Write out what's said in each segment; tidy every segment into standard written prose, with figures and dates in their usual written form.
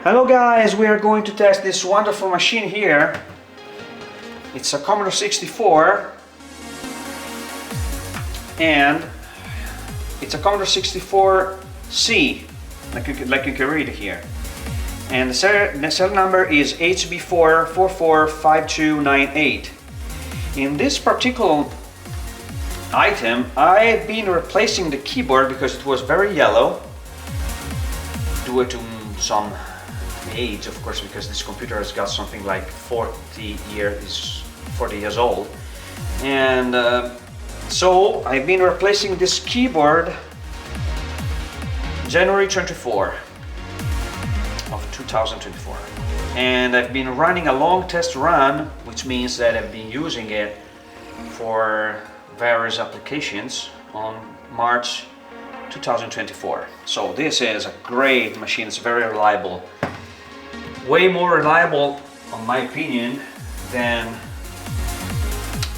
Hello guys, we are going to test this wonderful machine here. It's a Commodore 64 and it's a Commodore 64C, like you can read it here. And the serial number is HB4445298. In this particular item, I've been replacing the keyboard because it was very yellow due to some age, of course, because this computer has got something like 40 years old, and so I've been replacing this keyboard January 24 of 2024, and I've been running a long test run, which means that I've been using it for various applications on March 2024. So this is a great machine. It's very reliable, way more reliable, in my opinion, than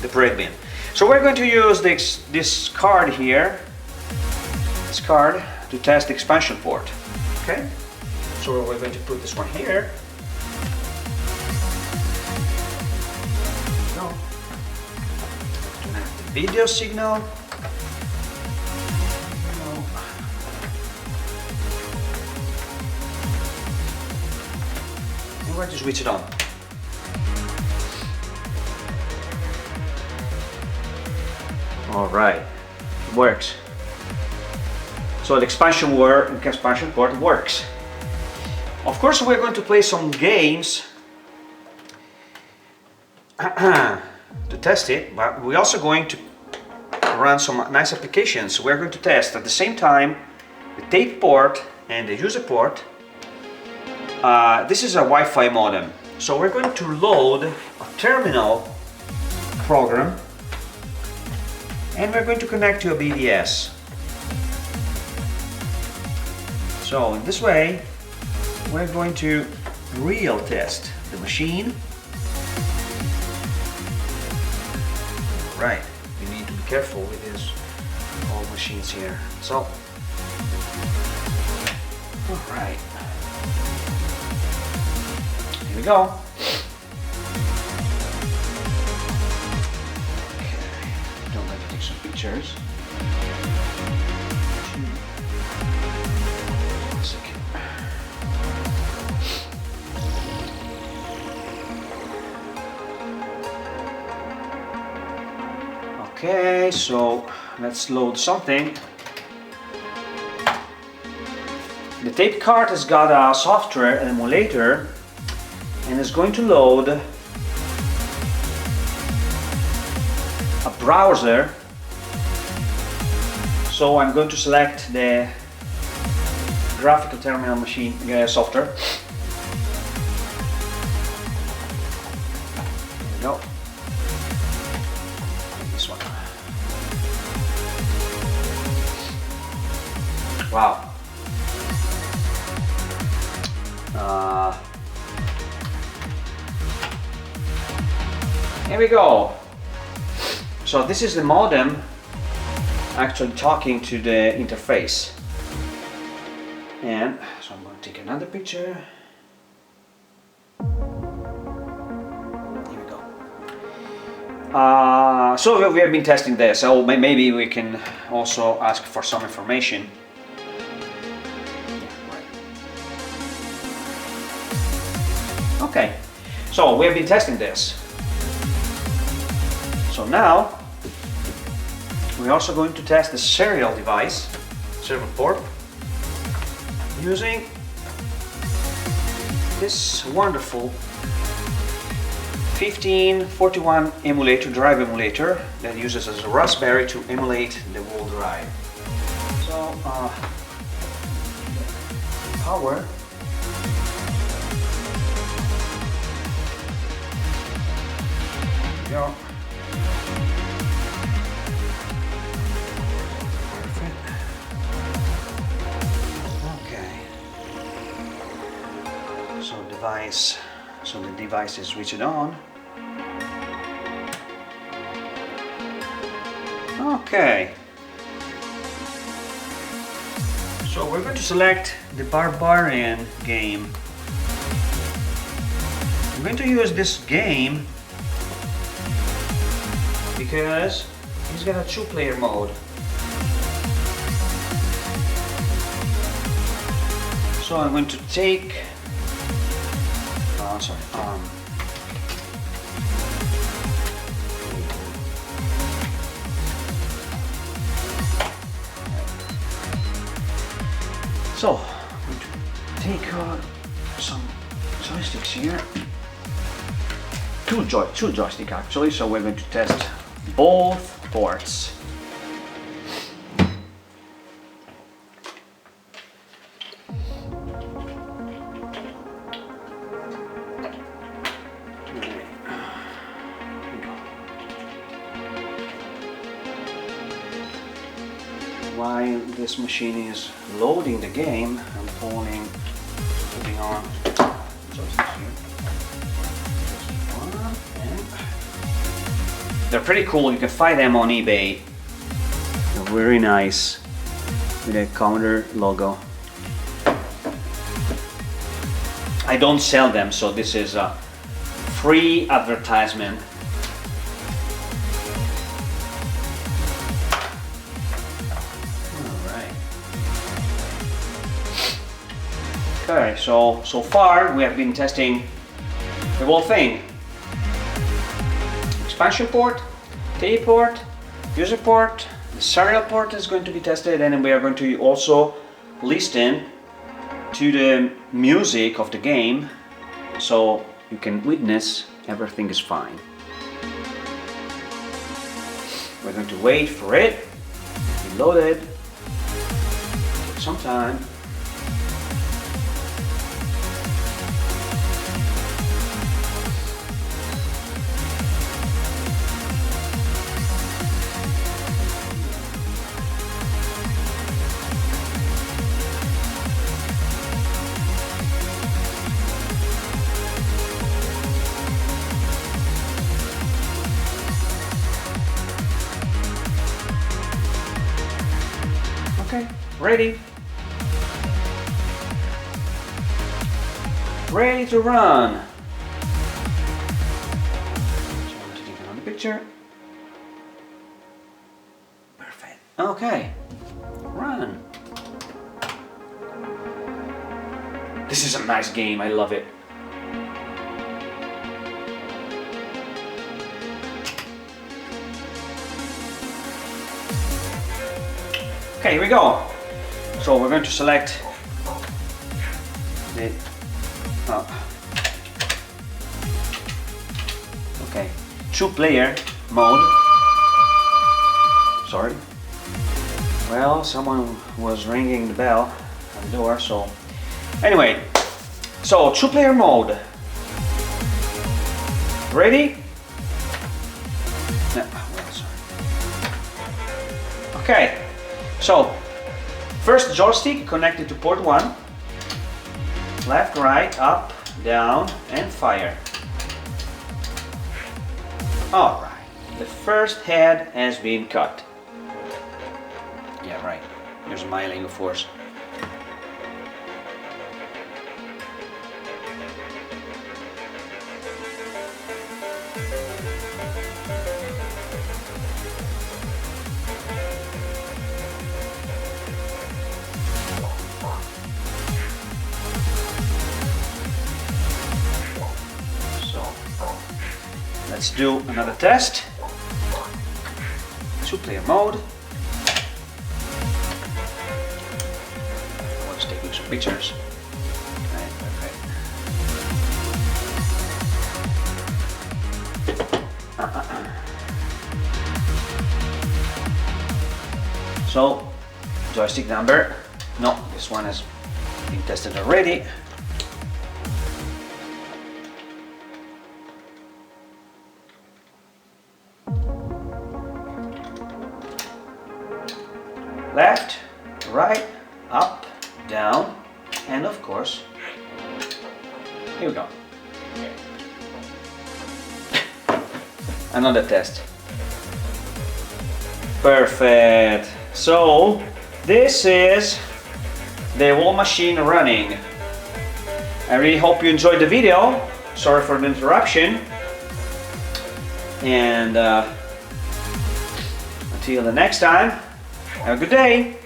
the break bin. So we're going to use this card here, this card, to test the expansion port. Okay, so we're going to put this one here. No, connect the video signal. I'm going to switch it on. All right, it works. So the expansion port works. Of course, we're going to play some games to test it, but we're also going to run some nice applications. We're going to test at the same time the tape port and the user port. This is a Wi-Fi modem, so we're going to load a terminal program and we're going to connect to a BBS. So in this way we're going to real test the machine. Right, you need to be careful with these old machines here. So, all right. Here we go. Okay, don't let me take some pictures. One second. Okay, so let's load something. The TapeCART has got a software, an emulator, and is going to load a browser. So I'm going to select the graphical terminal machine software. There we go. This one. Wow. Here we go. So this is the modem actually talking to the interface. And so I'm going to take another picture. Here we go. So we have been testing this, so maybe we can also ask for some information. Okay, so we have been testing this. So now we're also going to test the serial device, serial port, using this wonderful 1541 emulator, drive emulator, that uses as a Raspberry to emulate the whole drive. So power. There we go. So the device is switched on. Okay. So we're going to select the Barbarian game I'm going to use this game because he's got a 2-player mode. So I'm going to take, so I'm going to take some joysticks here. Two joysticks actually, so we're going to test both ports. While this machine is loading the game, I'm putting on joysticks here. They're pretty cool. You can find them on eBay. They're very nice with a Commodore logo. I don't sell them, so this is a free advertisement. Alright. Okay, so far we have been testing the whole thing. Expansion port, tape port, user port, the serial port is going to be tested, and we are going to also listen to the music of the game so you can witness everything is fine. We're going to wait for it to be loaded. Take some time. Okay, ready. Ready to run. So I'm going to take another picture. Perfect. Okay, run. This is a nice game, I love it. Okay, here we go. So we're going to select the okay, 2-player mode. Sorry. Well, someone was ringing the bell at the door, so anyway, so 2-player mode. Ready? No, well, sorry. Okay. So, first joystick connected to port 1, left, right, up, down, and fire. Alright, the first head has been cut. Yeah, right, you're smiling of course. Let's do another test. 2-player mode. Let's take some pictures. Okay, perfect. So, joystick number. No, this one has been tested already. Left, right, up, down, and of course, here we go. Another test. Perfect. So, this is the whole machine running. I really hope you enjoyed the video. sorry for the interruption, and until the next time, have a good day.